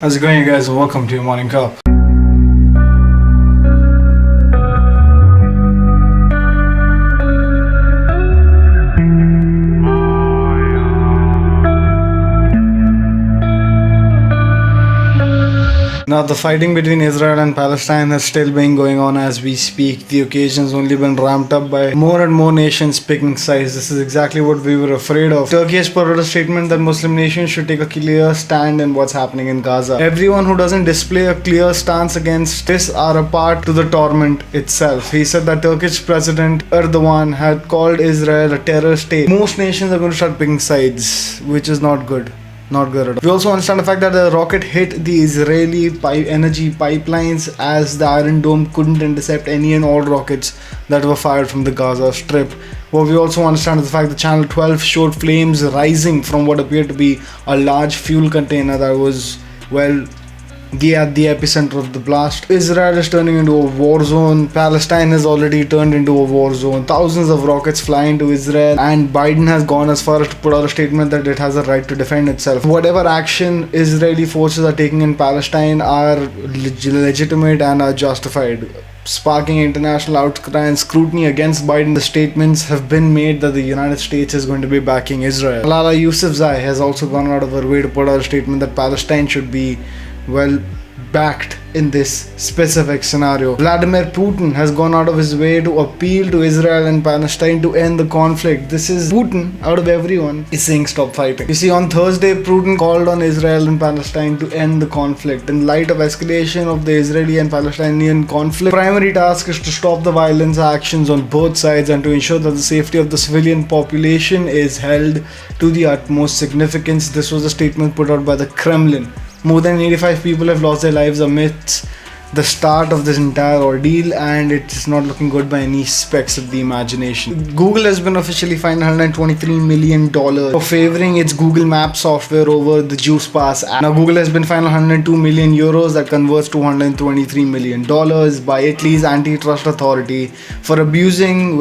How's it going, you guys? Welcome to your morning cup. Now, the fighting between Israel and Palestine has still been going on as we speak. The occasion's only been ramped up by more and more nations picking sides. This is exactly what we were afraid of. Turkey has put out a statement that Muslim nations should take a clear stand in what's happening in Gaza. Everyone who doesn't display a clear stance against this are a part to the torment itself. He said that Turkish President Erdogan had called Israel a terror state. Most nations are going to start picking sides, which is not good. Not good at all. We also understand the fact that the rocket hit the Israeli energy pipelines as the Iron Dome couldn't intercept any and all rockets that were fired from the Gaza Strip. What we also understand is the fact that Channel 12 showed flames rising from what appeared to be a large fuel container that was, at the epicenter of the blast. Israel is turning into a war zone. Palestine has already turned into a war zone. Thousands of rockets fly into Israel, and Biden has gone as far as to put out a statement that it has a right to defend itself. Whatever action Israeli forces are taking in Palestine are legitimate and are justified, sparking international outcry and scrutiny against Biden. The statements have been made that the United States is going to be backing Israel. Malala Yousafzai has also gone out of her way to put out a statement that Palestine should be backed in this specific scenario. Vladimir Putin has gone out of his way to appeal to Israel and Palestine to end the conflict. This is Putin, out of everyone, is saying stop fighting. You see, on Thursday, Putin called on Israel and Palestine to end the conflict. In light of escalation of the Israeli and Palestinian conflict, primary task is to stop the violence actions on both sides and to ensure that the safety of the civilian population is held to the utmost significance. This was a statement put out by the Kremlin. More than 85 people have lost their lives amidst the start of this entire ordeal, and it's not looking good by any specs of the imagination. Google has been officially fined $123 million for favoring its Google Maps software over the Juice Pass app. Now, Google has been fined 102 million euros, that converts to $123 million by Italy's antitrust authority for abusing,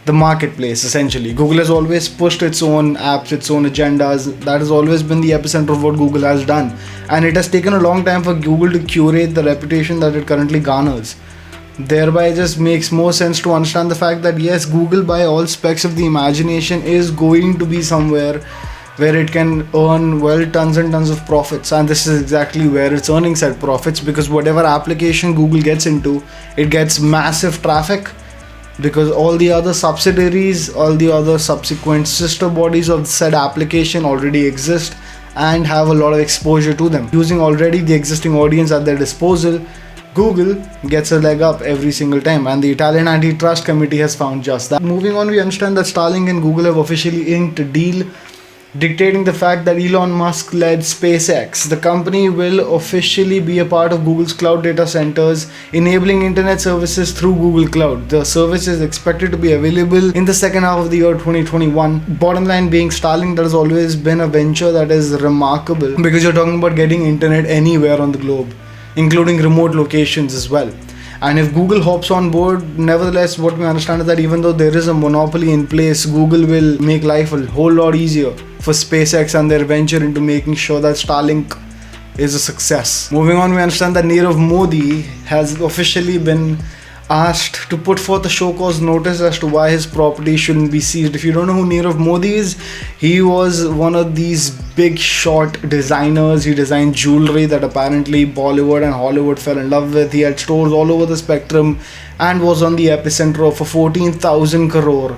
the marketplace. Essentially, Google has always pushed its own apps, its own agendas. That has always been the epicenter of what Google has done, and it has taken a long time for Google to curate the reputation that it currently garners. Thereby, it just makes more sense to understand the fact that yes, Google, by all specs of the imagination, is going to be somewhere where it can earn tons and tons of profits, and this is exactly where it's earning said profits, because whatever application Google gets into, it gets massive traffic, because all the other subsidiaries, all the other subsequent sister bodies of said application already exist and have a lot of exposure to them. Using already the existing audience at their disposal, Google gets a leg up every single time, and the Italian Antitrust Committee has found just that. Moving on, we understand that Starlink and Google have officially inked a deal dictating the fact that Elon Musk led SpaceX. The company will officially be a part of Google's cloud data centers, enabling internet services through Google Cloud. The service is expected to be available in the second half of the year 2021. Bottom line being, Starlink, that has always been a venture that is remarkable, because you're talking about getting internet anywhere on the globe, including remote locations as well. And if Google hops on board, nevertheless, what we understand is that even though there is a monopoly in place, Google will make life a whole lot easier for SpaceX and their venture into making sure that Starlink is a success. Moving on, we understand that Nirav Modi has officially been asked to put forth a show cause notice as to why his property shouldn't be seized. If you don't know who Nirav Modi is, he was one of these big shot designers. He designed jewelry that apparently Bollywood and Hollywood fell in love with. He had stores all over the spectrum and was on the epicenter of a 14,000 crore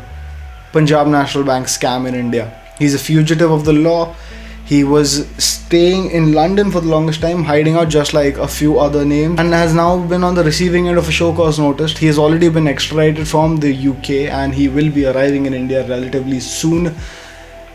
Punjab National Bank scam in India. He's a fugitive of the law. He was staying in London for the longest time, hiding out just like a few other names, and has now been on the receiving end of a show cause notice. He has already been extradited from the UK, and he will be arriving in India relatively soon.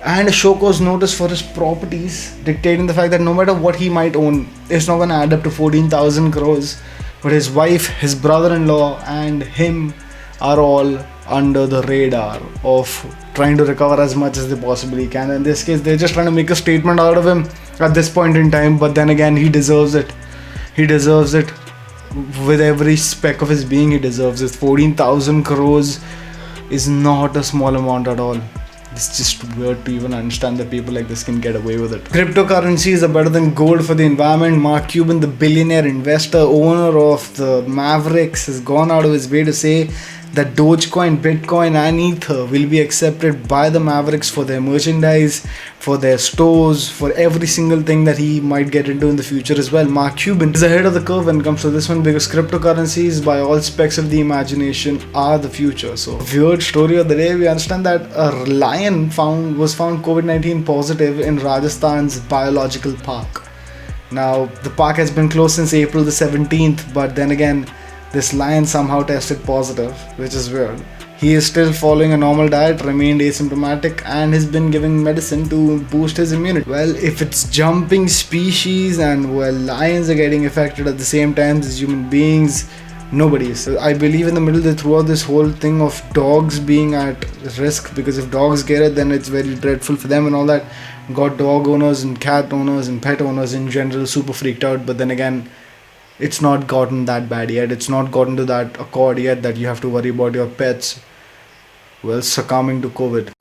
And a show cause notice for his properties, dictating the fact that no matter what he might own, it's not going to add up to 14,000 crores. But his wife, his brother-in-law, and him are all under the radar of trying to recover as much as they possibly can. In this case, they're just trying to make a statement out of him at this point in time, but then again, he deserves it. He deserves it with every speck of his being. He deserves it. 14,000 crores is not a small amount at all. It's just weird to even understand that people like this can get away with it. Cryptocurrencies are better than gold for the environment. Mark Cuban, the billionaire investor, owner of the Mavericks, has gone out of his way to say that Dogecoin, Bitcoin and Ether will be accepted by the Mavericks for their merchandise, for their stores, for every single thing that he might get into in the future as well. Mark Cuban is ahead of the curve when it comes to this one, because cryptocurrencies, by all specs of the imagination, are the future. So, weird story of the day. We understand that a lion was found COVID-19 positive in Rajasthan's biological park. Now, the park has been closed since April the 17th, but then again, this lion somehow tested positive, which is weird. He is still following a normal diet, remained asymptomatic, and has been given medicine to boost his immunity. Well, if it's jumping species and lions are getting affected at the same time as human beings, nobody is. I believe in the middle that throughout this whole thing of dogs being at risk, because if dogs get it, then it's very dreadful for them and all that. Got dog owners and cat owners and pet owners in general super freaked out, but then again, it's not gotten that bad yet. It's not gotten to that accord yet that you have to worry about your pets succumbing to COVID.